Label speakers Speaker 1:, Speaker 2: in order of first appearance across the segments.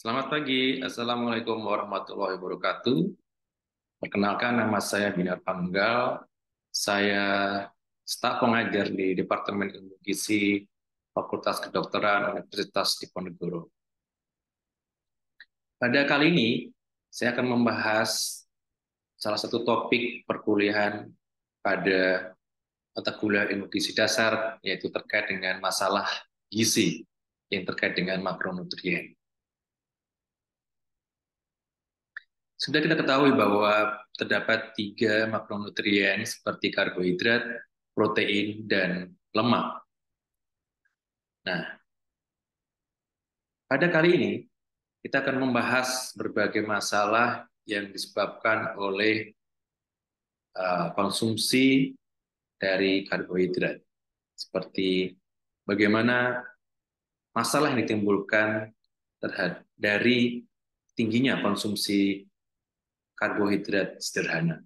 Speaker 1: Selamat pagi, Assalamualaikum warahmatullahi wabarakatuh. Perkenalkan, nama saya Binar Panggal. Saya staf pengajar di Departemen Ilmu Gizi Fakultas Kedokteran Universitas Diponegoro. Pada kali ini, saya akan membahas salah satu topik perkuliahan pada mata kuliah Ilmu Gizi Dasar, yaitu terkait dengan masalah gizi yang terkait dengan makronutrien. Sudah kita ketahui bahwa terdapat tiga makronutrien seperti karbohidrat, protein, dan lemak. Nah, pada kali ini kita akan membahas berbagai masalah yang disebabkan oleh konsumsi dari karbohidrat, seperti bagaimana masalah yang ditimbulkan dari tingginya konsumsi karbohidrat sederhana.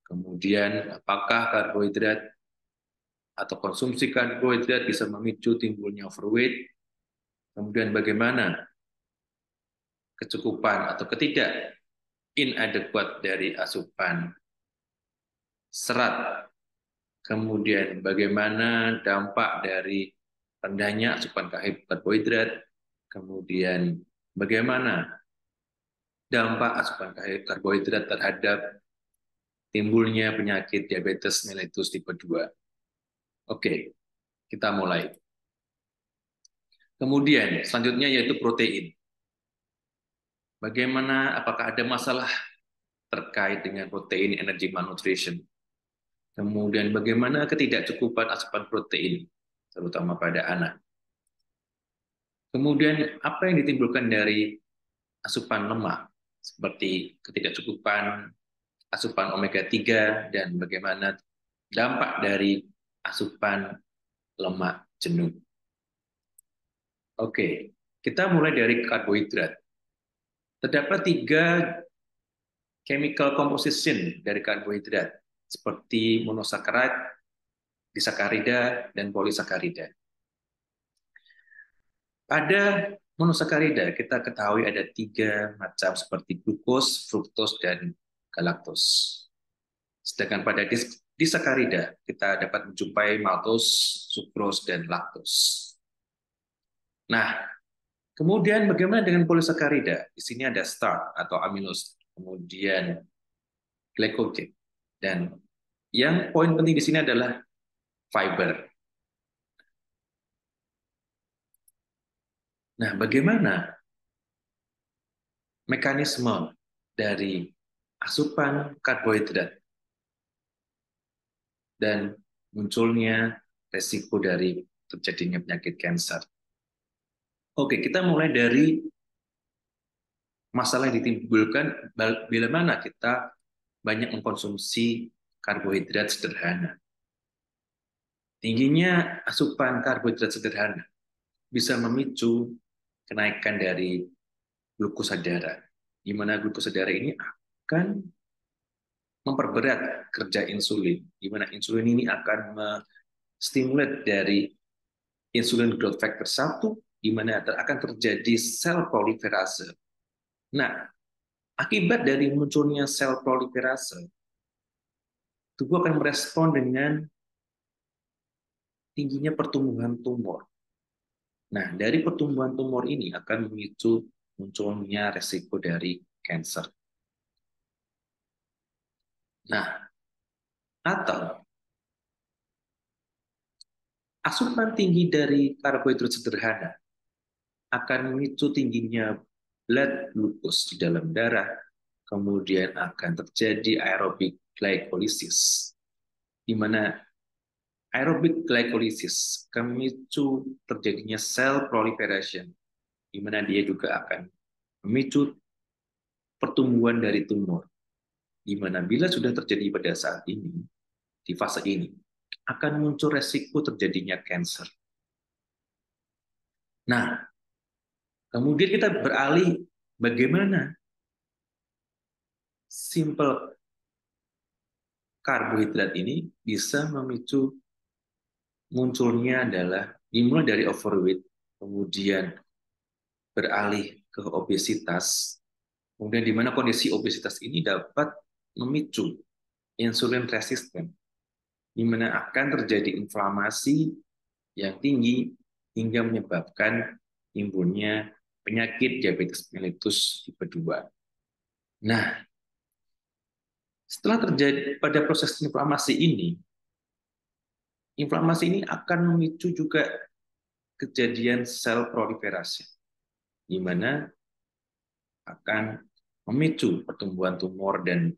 Speaker 1: Kemudian, apakah karbohidrat atau konsumsi karbohidrat bisa memicu timbulnya overweight, kemudian bagaimana kecukupan atau ketidak inadequate dari asupan serat, kemudian bagaimana dampak dari rendahnya asupan karbohidrat, kemudian bagaimana dampak asupan karbohidrat terhadap timbulnya penyakit diabetes mellitus tipe 2. Oke, kita mulai. Kemudian selanjutnya yaitu protein. Bagaimana, apakah ada masalah terkait dengan protein energy malnutrition? Kemudian bagaimana ketidakcukupan asupan protein, terutama pada anak? Kemudian apa yang ditimbulkan dari asupan lemak, seperti ketidakcukupan asupan omega 3 dan bagaimana dampak dari asupan lemak jenuh. Oke, kita mulai dari karbohidrat. Terdapat tiga chemical composition dari karbohidrat, seperti monosakarida, disakarida, dan polisakarida. Pada monosakarida, kita ketahui ada tiga macam seperti glukos, fruktos, dan galaktos. Sedangkan pada disakarida, kita dapat menjumpai maltos, sukros, dan laktos. Nah, kemudian bagaimana dengan polisakarida? Di sini ada starch atau aminos, kemudian glycogen, dan yang poin penting di sini adalah fiber. Nah, bagaimana mekanisme dari asupan karbohidrat dan munculnya resiko dari terjadinya penyakit kanker? Oke, kita mulai dari masalah yang ditimbulkan bila mana kita banyak mengkonsumsi karbohidrat sederhana. Tingginya asupan karbohidrat sederhana bisa memicu kenaikan dari glukosa darah, di mana glukosa darah ini akan memperberat kerja insulin, di mana insulin ini akan stimulat dari insulin growth factor 1, di mana akan terjadi sel proliferase. Nah, akibat dari munculnya sel proliferase, tubuh akan merespon dengan tingginya pertumbuhan tumor. Nah, dari pertumbuhan tumor ini akan memicu munculnya resiko dari kanker. Nah, atau asupan tinggi dari karbohidrat sederhana akan memicu tingginya blood glucose di dalam darah, kemudian akan terjadi aerobic glycolysis, di mana aerobic glycolysis akan memicu terjadinya cell proliferation, di mana dia juga akan memicu pertumbuhan dari tumor, di mana bila sudah terjadi pada saat ini, di fase ini, akan muncul resiko terjadinya kanker. Nah, kemudian kita beralih bagaimana simple karbohidrat ini bisa memicu munculnya adalah dimulai dari overweight, kemudian beralih ke obesitas, kemudian di mana kondisi obesitas ini dapat memicu insulin resisten, di mana akan terjadi inflamasi yang tinggi hingga menyebabkan timbulnya penyakit diabetes mellitus tipe 2. Nah, setelah terjadi pada proses inflamasi ini akan memicu juga kejadian sel proliferasi, di mana akan memicu pertumbuhan tumor dan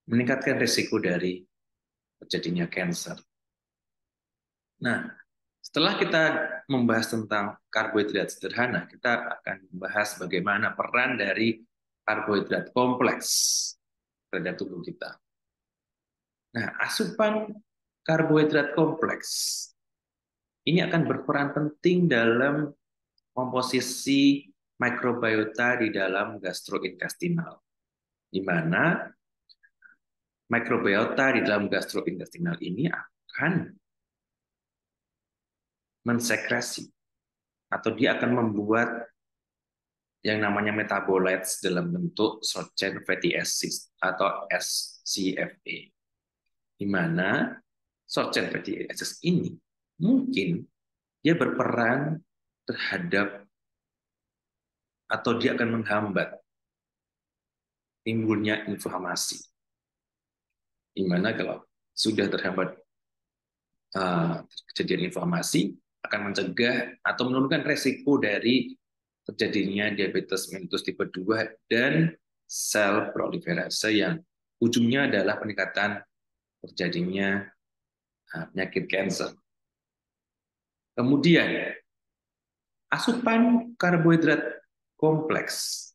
Speaker 1: meningkatkan risiko dari terjadinya kanker. Nah, setelah kita membahas tentang karbohidrat sederhana, kita akan membahas bagaimana peran dari karbohidrat kompleks terhadap tubuh kita. Nah, asupan karbohidrat kompleks ini akan berperan penting dalam komposisi mikrobiota di dalam gastrointestinal, di mana mikrobiota di dalam gastrointestinal ini akan mensekresi atau dia akan membuat yang namanya metabolites dalam bentuk short chain fatty acids atau SCFA, di mana short chain fatty acids ini mungkin dia berperan terhadap atau dia akan menghambat timbulnya inflamasi, di mana kalau sudah terhambat kejadian inflamasi akan mencegah atau menurunkan resiko dari terjadinya diabetes mellitus tipe 2 dan sel proliferase yang ujungnya adalah peningkatan terjadinya penyakit kanker. Kemudian, asupan karbohidrat kompleks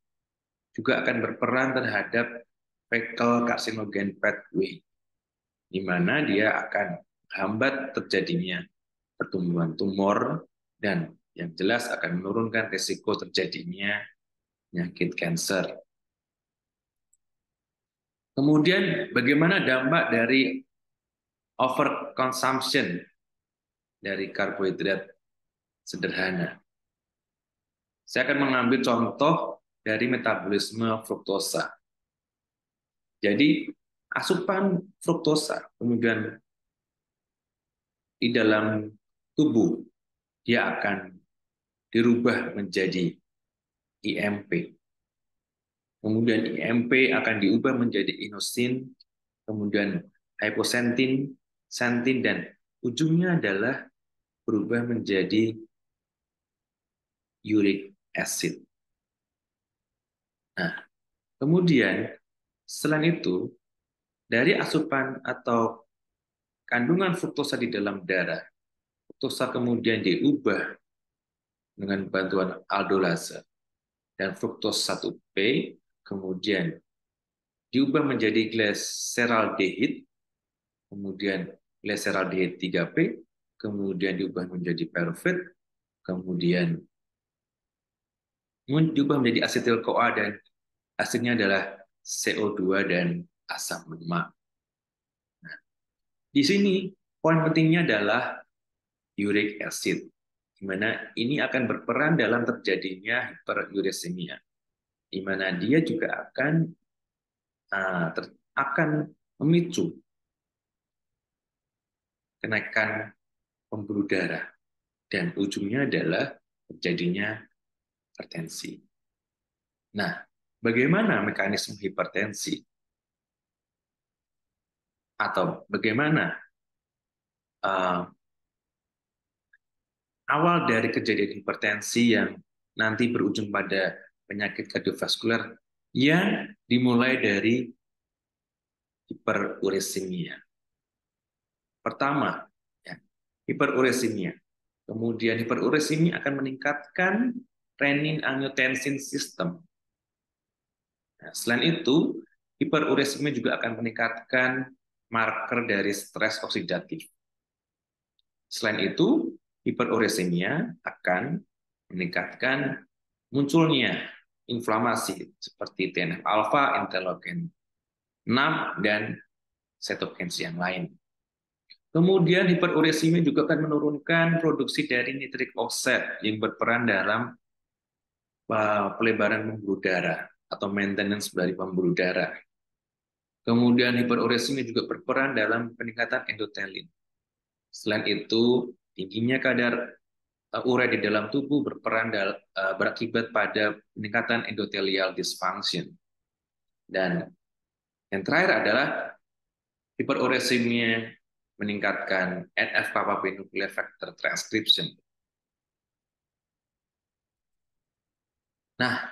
Speaker 1: juga akan berperan terhadap fecal carcinogen pathway, di mana dia akan menghambat terjadinya pertumbuhan tumor dan yang jelas akan menurunkan risiko terjadinya penyakit kanker. Kemudian bagaimana dampak dari overconsumption dari karbohidrat sederhana? Saya akan mengambil contoh dari metabolisme fruktosa. Jadi asupan fruktosa kemudian di dalam tubuh dia akan dirubah menjadi IMP. Kemudian IMP akan diubah menjadi inosin, kemudian hypoxanthine, xanthin, dan ujungnya adalah berubah menjadi uric acid. Nah, kemudian selain itu, dari asupan atau kandungan fruktosa di dalam darah, fruktosa kemudian diubah dengan bantuan aldolase dan fruktos 1P kemudian diubah menjadi glyceraldehyde, kemudian glyceraldehyde 3P, kemudian diubah menjadi pyruvate, kemudian diubah menjadi asetil CoA dan hasilnya adalah CO2 dan asam lemak. Nah, di sini poin pentingnya adalah uric acid, di mana ini akan berperan dalam terjadinya hiperurisemia, di mana dia juga akan memicu kenaikan pembuluh darah dan ujungnya adalah terjadinya hipertensi. Nah, bagaimana mekanisme hipertensi? Atau bagaimana awal dari kejadian hipertensi yang nanti berujung pada penyakit kardiovaskular yang dimulai dari hiperurisemia. Pertama, ya, hiperurisemia. Kemudian hiperurisemia akan meningkatkan renin-angiotensin system. Nah, selain itu, hiperurisemia juga akan meningkatkan marker dari stres oksidatif. Selain itu, hiperurisemia akan meningkatkan munculnya inflamasi seperti TNF-alfa, interleukin 6, dan sitokinase yang lain. Kemudian hiperurisemia juga akan menurunkan produksi dari nitric oxide yang berperan dalam pelebaran pembuluh darah atau maintenance dari pembuluh darah. Kemudian hiperuresimia juga berperan dalam peningkatan endotelin. Selain itu, tingginya kadar urea di dalam tubuh berakibat pada peningkatan endothelial dysfunction. Dan yang terakhir adalah hiperuresimia meningkatkan NF-kappa B nuclear factor transcription. Nah,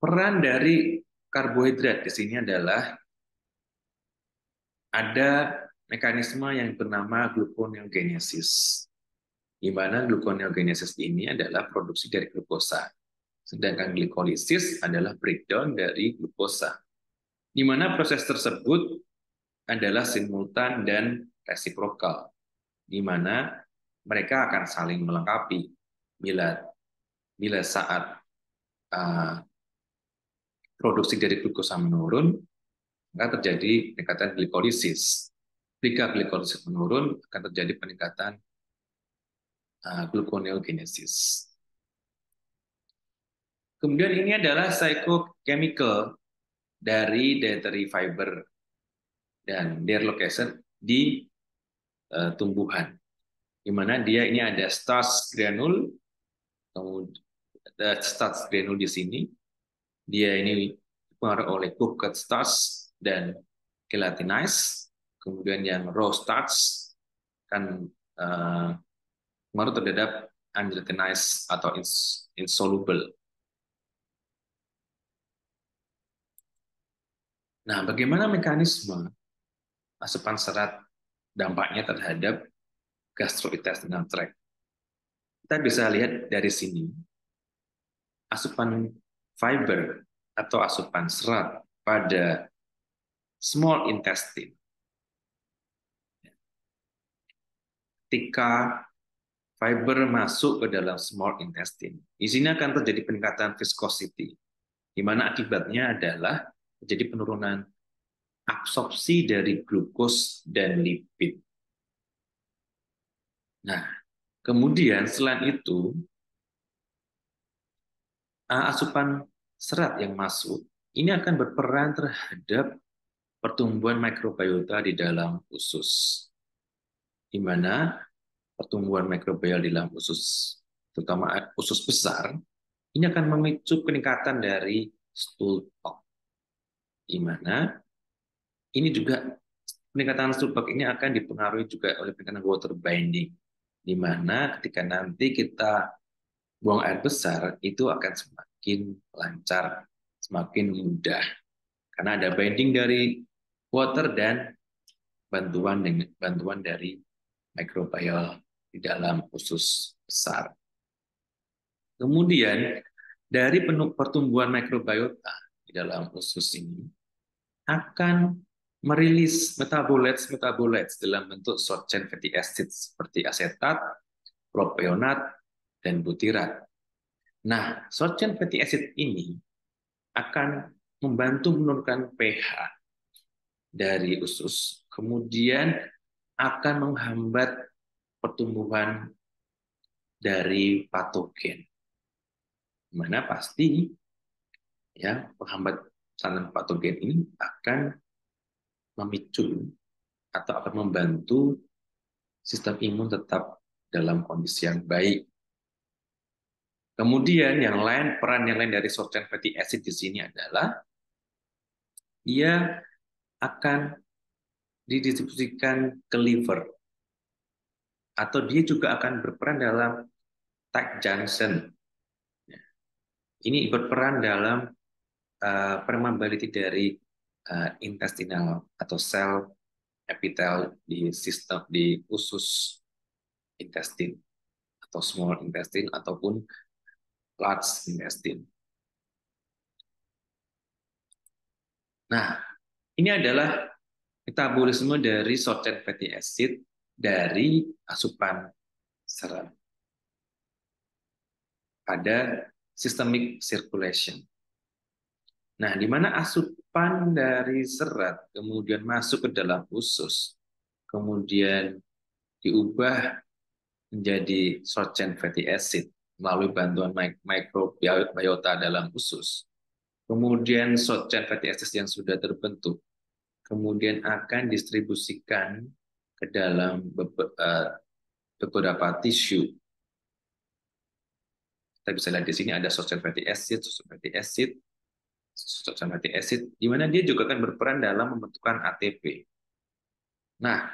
Speaker 1: peran dari karbohidrat di sini adalah ada mekanisme yang bernama gluconeogenesis, di mana gluconeogenesis ini adalah produksi dari glukosa, sedangkan glikolisis adalah breakdown dari glukosa, di mana proses tersebut adalah simultan dan resiprokal, di mana mereka akan saling melengkapi. Bila saat uh, produksi dari glukosa menurun, maka terjadi peningkatan glikolisis. Jika glikolisis menurun, akan terjadi peningkatan gluconeogenesis. Kemudian ini adalah physicochemical dari dietary fiber dan their location di tumbuhan, di mana dia ini ada starch granule, kemudian ada starch granule di sini, dia ini dipengaruhi oleh cooked starch dan gelatinase, kemudian yang raw starch kan pengaruh terhadap ungelatinized atau insoluble. Nah, bagaimana mekanisme asupan serat dampaknya terhadap gastrointestinal tract? Kita bisa lihat dari sini, asupan fiber atau asupan serat pada small intestine. Ketika fiber masuk ke dalam small intestine, di sini akan terjadi peningkatan viscosity, di mana akibatnya adalah terjadi penurunan absorpsi dari glukos dan lipid. Nah, kemudian selain itu, asupan serat yang masuk ini akan berperan terhadap pertumbuhan mikrobiota di dalam usus, di mana pertumbuhan mikrobiota di dalam usus, terutama usus besar, ini akan memicu peningkatan dari stool talk, di mana ini juga peningkatan stool talk ini akan dipengaruhi juga oleh peningkatan water binding, di mana ketika nanti kita buang air besar itu akan semakin lancar, semakin mudah, karena ada binding dari water dan bantuan dari mikrobiota di dalam usus besar. Kemudian dari pertumbuhan mikrobiota di dalam usus ini akan merilis metabolites dalam bentuk short chain fatty acids seperti asetat, propionat, dan butirat. Nah, short chain fatty acid ini akan membantu menurunkan pH dari usus, kemudian akan menghambat pertumbuhan dari patogen. Mana pasti ya penghambat tanam patogen ini akan memicu atau akan membantu sistem imun tetap dalam kondisi yang baik. Kemudian peran yang lain dari short chain fatty acid di sini adalah ia akan didistribusikan ke liver, atau dia juga akan berperan dalam tight junction. Ini berperan dalam permeability dari intestinal atau sel epitel di sistem di usus intestine atau small intestine ataupun large intestine. Nah, ini adalah metabolisme dari short chain fatty acid dari asupan serat pada systemic circulation. Nah, di mana asupan dari serat kemudian masuk ke dalam usus, kemudian diubah menjadi short chain fatty acid melalui bantuan mikrobiota dalam usus. Kemudian short chain fatty acid yang sudah terbentuk kemudian akan distribusikan ke dalam beberapa tisu. Kita bisa lihat di sini ada short chain fatty acid, di mana dia juga akan berperan dalam pembentukan ATP. Nah,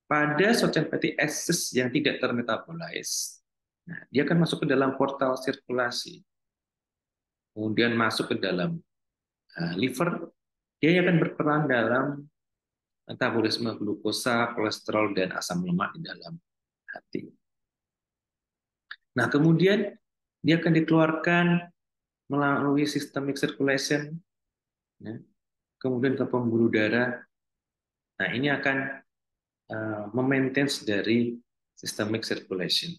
Speaker 1: pada short chain fatty acids yang tidak termetabolize, nah, dia akan masuk ke dalam portal sirkulasi, kemudian masuk ke dalam liver, dia akan berperan dalam metabolisme glukosa, kolesterol, dan asam lemak di dalam hati. Nah, kemudian dia akan dikeluarkan melalui systemic circulation, ya, kemudian ke pembuluh darah. Nah, ini akan memaintain dari systemic circulation.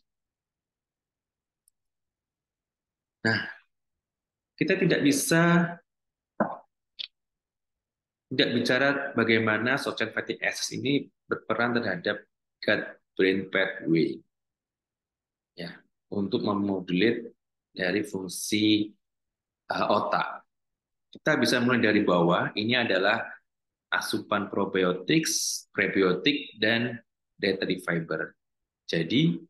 Speaker 1: Nah, kita tidak bisa tidak bicara bagaimana short chain fatty acids ini berperan terhadap gut-brain pathway, ya, untuk memodulate dari fungsi otak. Kita bisa mulai dari bawah. Ini adalah asupan probiotik, prebiotik, dan dietary fiber. Jadi,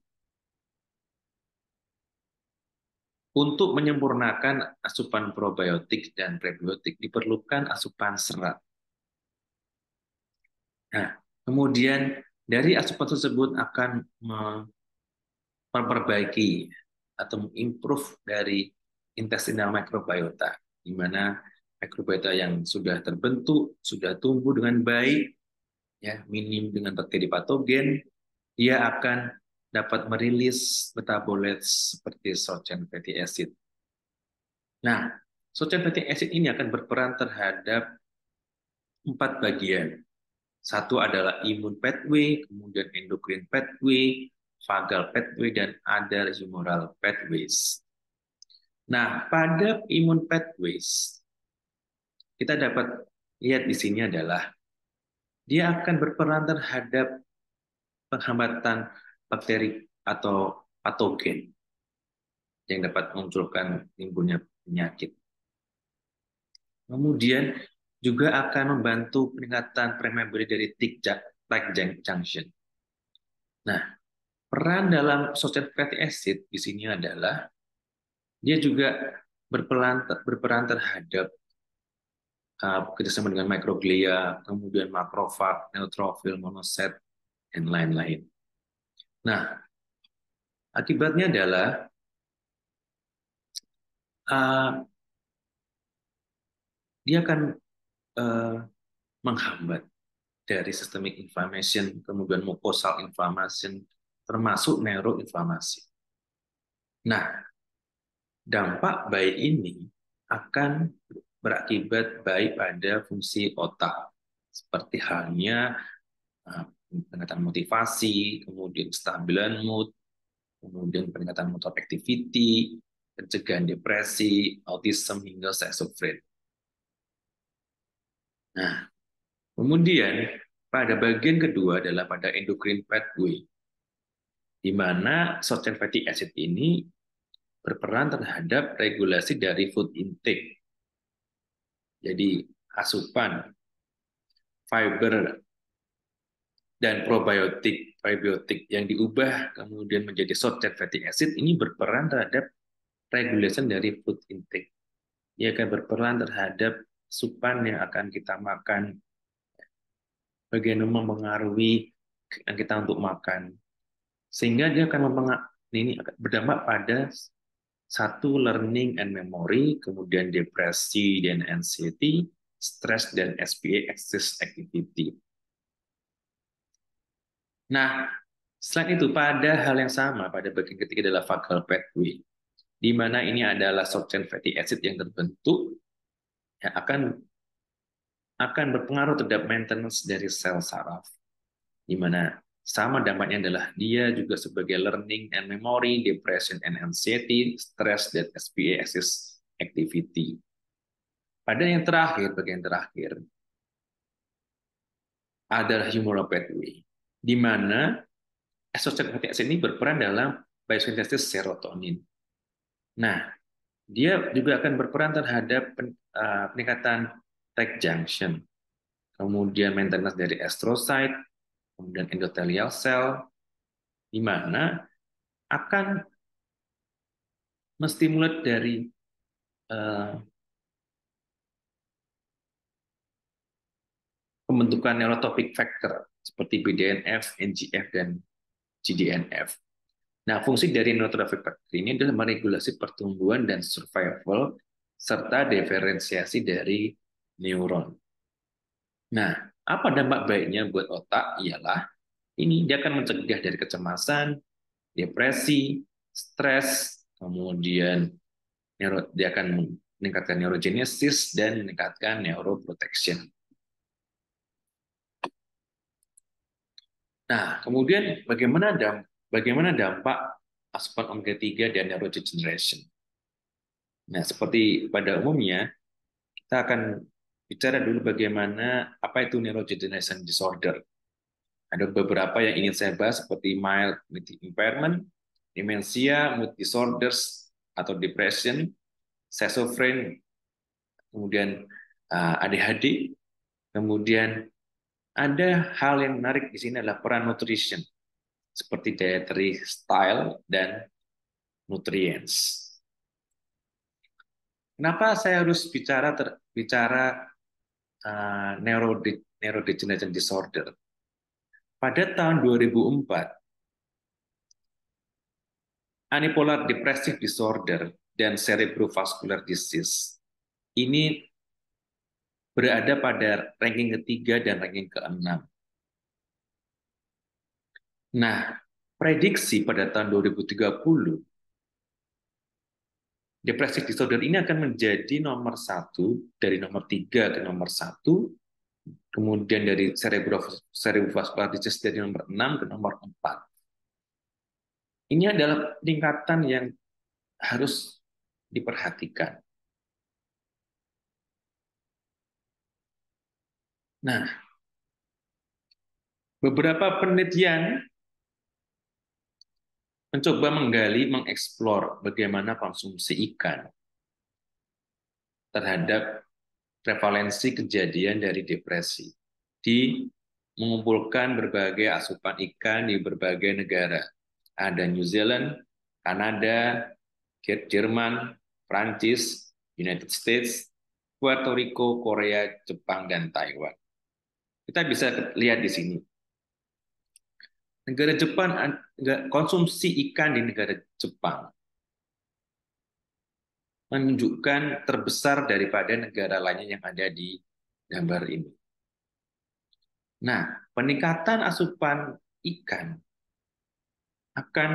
Speaker 1: untuk menyempurnakan asupan probiotik dan prebiotik diperlukan asupan serat. Nah, kemudian dari asupan tersebut akan memperbaiki atau mengimprove dari intestinal microbiota, di mana mikrobiota yang sudah terbentuk, sudah tumbuh dengan baik, ya, minim dengan bakteri patogen, dia akan dapat merilis metabolit seperti short chain fatty acid. Nah, short chain fatty acid ini akan berperan terhadap 4 bagian. Satu adalah immune pathway, kemudian endocrine pathway, vagal pathway, dan other humoral pathways. Nah, pada immune pathways, kita dapat lihat di sini adalah dia akan berperan terhadap penghambatan bakteri atau patogen yang dapat memunculkan timbulnya penyakit. Kemudian juga akan membantu peningkatan permeability dari tight junction. Nah, peran dalam short chain fatty acid di sini adalah dia juga berperan terhadap kerjasama dengan mikroglia, kemudian makrofag, neutrofil, monoset, dan lain-lain. Nah, akibatnya adalah dia akan menghambat dari systemic inflammation, kemudian mucosal inflammation, termasuk neuroinflamasi. Nah, dampak baik ini akan berakibat baik pada fungsi otak, seperti halnya peningkatan motivasi, kemudian kestabilan mood, kemudian peningkatan motor activity, pencegahan depresi, autism, hingga schizofrenia. Nah, kemudian pada bagian kedua adalah pada endocrine pathway, di mana short chain fatty acid ini berperan terhadap regulasi dari food intake. Jadi asupan, fiber, dan prebiotik yang diubah kemudian menjadi short chain fatty acid ini berperan terhadap regulation dari food intake. Dia akan berperan terhadap asupan yang akan kita makan, bagaimana mempengaruhi kita untuk makan, sehingga dia akan berdampak pada satu, learning and memory, kemudian depresi dan anxiety, stres, dan SPA, excess activity. Nah, selain itu, pada hal yang sama, pada bagian ketiga adalah vagal pathway, di mana ini adalah short chain fatty acid yang terbentuk, yang akan berpengaruh terhadap maintenance dari sel saraf, di mana sama dampaknya adalah dia juga sebagai learning and memory, depression and anxiety, stress, dan SPA, excess activity. Pada yang terakhir, bagian terakhir, adalah humoral pathway, di mana Estrogen fatty acid ini berperan dalam biosintesis serotonin. Nah, dia juga akan berperan terhadap peningkatan tight junction, kemudian maintenance dari astrocyte, kemudian endothelial cell, di mana akan menstimulat dari eh, pembentukan neurotrophic factor seperti BDNF, NGF, dan GDNF. Nah, fungsi dari neurotrophic factor ini adalah meregulasi pertumbuhan dan survival serta diferensiasi dari neuron. Nah, apa dampak baiknya buat otak? Ialah ini dia akan mencegah dari kecemasan, depresi, stres, kemudian dia akan meningkatkan neurogenesis dan meningkatkan neuroprotection. Nah, kemudian bagaimana dampak asupan omega 3 dan neurodegeneration? Nah, seperti pada umumnya, kita akan bicara dulu bagaimana apa itu neurodegeneration disorder. Ada beberapa yang ingin saya bahas seperti mild cognitive impairment, demensia, mood disorders atau depression, schizophrenia, kemudian ADHD, kemudian ada hal yang menarik di sini adalah peran nutrition seperti dietary style dan nutrients. Kenapa saya harus bicara neurodegeneration disorder? Pada tahun 2004, unipolar depressive disorder dan cerebrovascular disease ini berada pada ranking ketiga dan ranking keenam. Nah, prediksi pada tahun 2030, depressive disorder ini akan menjadi nomor satu, dari nomor tiga ke nomor satu, kemudian dari cerebrovascular disease dari nomor 6 ke nomor 4. Ini adalah peningkatan yang harus diperhatikan. Nah, beberapa penelitian mencoba menggali, mengeksplor bagaimana konsumsi ikan terhadap prevalensi kejadian dari depresi di mengumpulkan berbagai asupan ikan di berbagai negara. Ada New Zealand, Kanada, Jerman, Prancis, United States, Puerto Rico, Korea, Jepang, dan Taiwan. Kita bisa lihat di sini. Negara Jepang, konsumsi ikan di negara Jepang menunjukkan terbesar daripada negara lainnya yang ada di gambar ini. Nah, peningkatan asupan ikan akan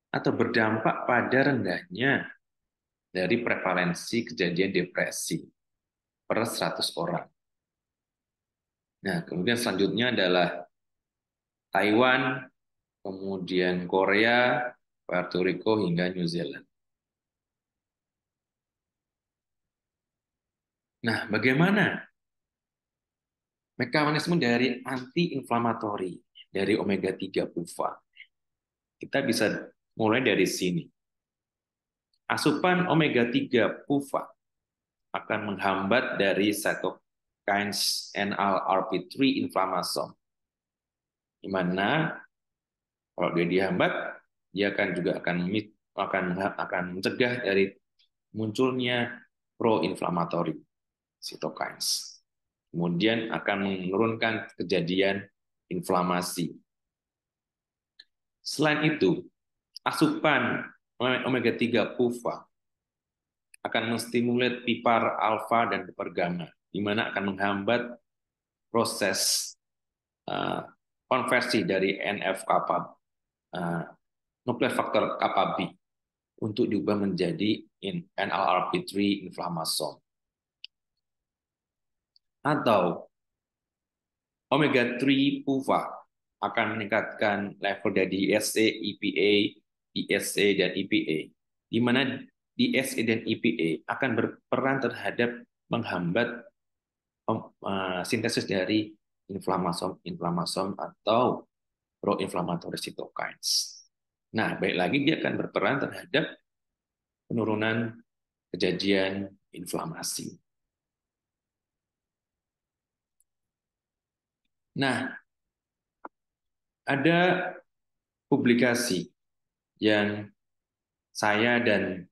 Speaker 1: atau berdampak pada rendahnya dari prevalensi kejadian depresi per 100 orang. Nah, kemudian selanjutnya adalah Taiwan, kemudian Korea, Puerto Rico, hingga New Zealand. Nah, bagaimana mekanisme dari anti-inflamatori dari omega 3 PUFA? Kita bisa mulai dari sini. Asupan omega 3 PUFA akan menghambat dari cytokines NLRP3 inflammasome, di mana kalau dia dihambat, dia akan mencegah dari munculnya pro-inflammatory cytokines. Kemudian akan menurunkan kejadian inflamasi. Selain itu, asupan omega 3 PUFA akan menstimulat pipar alfa dan pipar gamma, di mana akan menghambat proses konversi dari NF-kappa, nuklear faktor kappa B, untuk diubah menjadi NLRP3 inflammasome. Atau omega 3 PUFA akan meningkatkan level dari DSA, EPA, DSA, dan EPA, di mana DSA dan EPA akan berperan terhadap menghambat sintesis dari inflammasome atau pro-inflammatory cytokines. Nah, baik lagi dia akan berperan terhadap penurunan kejadian inflamasi. Nah, ada publikasi yang saya dan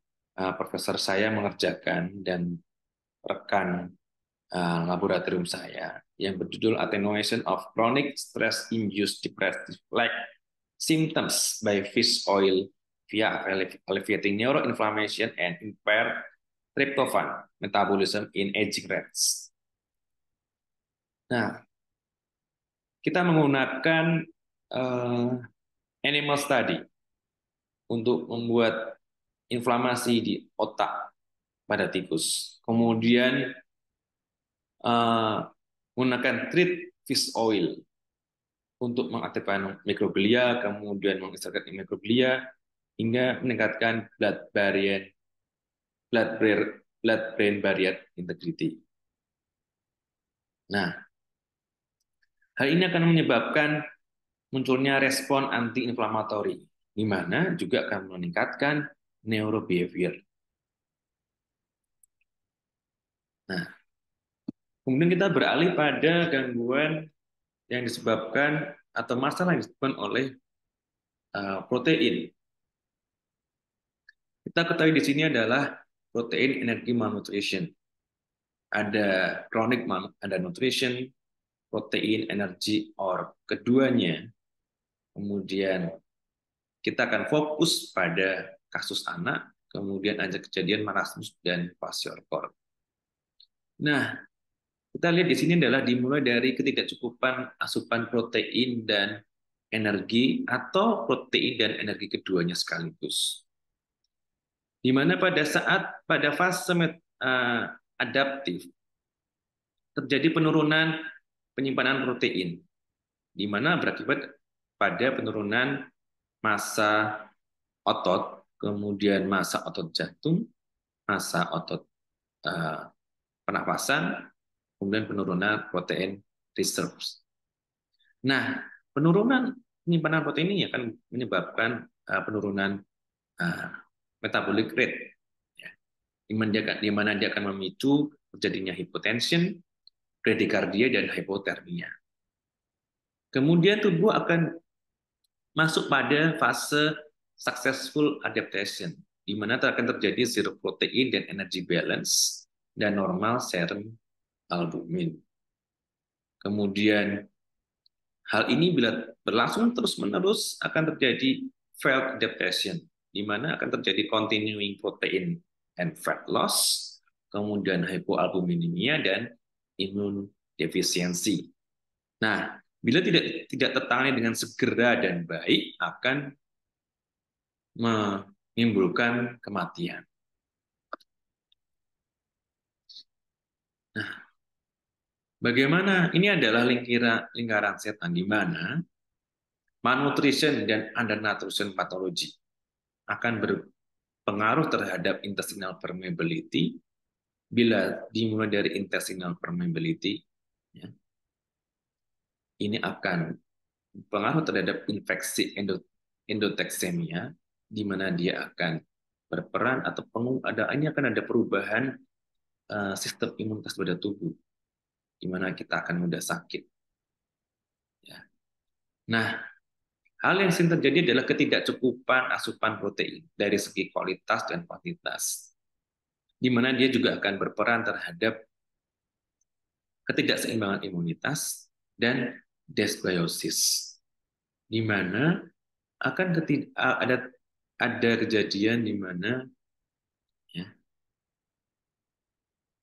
Speaker 1: profesor saya mengerjakan dan rekan laboratorium saya yang berjudul Attenuation of Chronic Stress-Induced Depressive Like Symptoms by Fish Oil via Alleviating Neuroinflammation and Impaired Tryptophan Metabolism in Aging Rats. Nah, kita menggunakan animal study untuk membuat inflamasi di otak pada tikus. Kemudian menggunakan treat fish oil untuk mengaktifkan mikroglia, kemudian mengekstrakkan mikroglia hingga meningkatkan blood brain barrier integrity. Nah, hal ini akan menyebabkan munculnya respon anti-inflamatori, di mana juga akan meningkatkan neurobehavior. Nah, kemudian kita beralih pada gangguan yang disebabkan atau masalah yang disebabkan oleh protein. Kita ketahui di sini adalah protein energi malnutrition. Ada chronic undernutrition, protein energy or keduanya. Kemudian kita akan fokus pada kasus anak, kemudian ada kejadian marasmus dan kwashiorkor. Nah, kita lihat di sini adalah dimulai dari ketidakcukupan asupan protein dan energi atau protein dan energi keduanya sekaligus. Di mana pada fase adaptif terjadi penurunan penyimpanan protein, di mana berakibat pada penurunan massa otot, kemudian massa otot jantung, massa otot pernapasan, kemudian penurunan protein reserves. Nah, penurunan penyimpanan protein ini akan menyebabkan penurunan metabolic rate, ya, di mana dia akan memicu terjadinya hypotension, bradycardia, dan hipotermia. Kemudian tubuh akan masuk pada fase successful adaptation, di mana akan terjadi zero protein dan energy balance dan normal serum albumin. Kemudian hal ini bila berlangsung terus-menerus akan terjadi failed adaptation, di mana akan terjadi continuing protein and fat loss, kemudian hypoalbuminemia dan imun defisiensi. Nah, bila tidak tertangani dengan segera dan baik akan menimbulkan kematian. Nah, bagaimana? Ini adalah lingkaran setan di mana malnutrition dan undernutrition pathology akan berpengaruh terhadap intestinal permeability. Bila dimulai dari intestinal permeability, ya, ini akan berpengaruh terhadap infeksi endotoxemia, di mana dia akan berperan atau ini akan ada perubahan sistem imunitas pada tubuh, di mana kita akan mudah sakit. Ya. Nah, hal yang sering terjadi adalah ketidakcukupan asupan protein dari segi kualitas dan kuantitas, di mana dia juga akan berperan terhadap ketidakseimbangan imunitas dan dysbiosis, di mana akan ada kejadian di mana ya,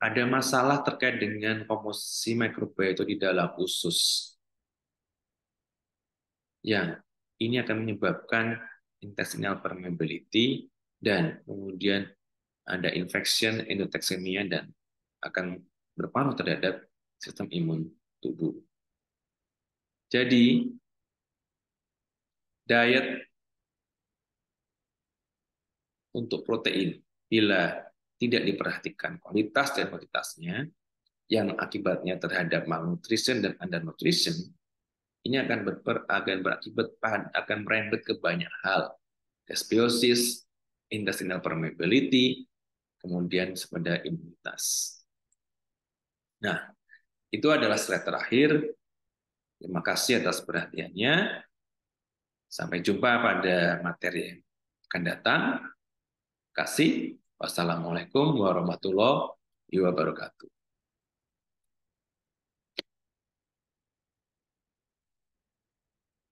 Speaker 1: ada masalah terkait dengan komposisi mikrobiota di dalam usus. Ya, ini akan menyebabkan intestinal permeability dan kemudian ada infection endotoxemia dan akan berpengaruh terhadap sistem imun tubuh. Jadi, diet untuk protein bila tidak diperhatikan kualitas dan kuantitasnya, yang akibatnya terhadap malnutrition dan undernutrition, ini akan berakibat akan merembet ke banyak hal. Dysbiosis, intestinal permeability, kemudian pada imunitas. Nah, itu adalah slide terakhir. Terima kasih atas perhatiannya. Sampai jumpa pada materi yang akan datang. Terima kasih. Wassalamualaikum warahmatullahi wabarakatuh.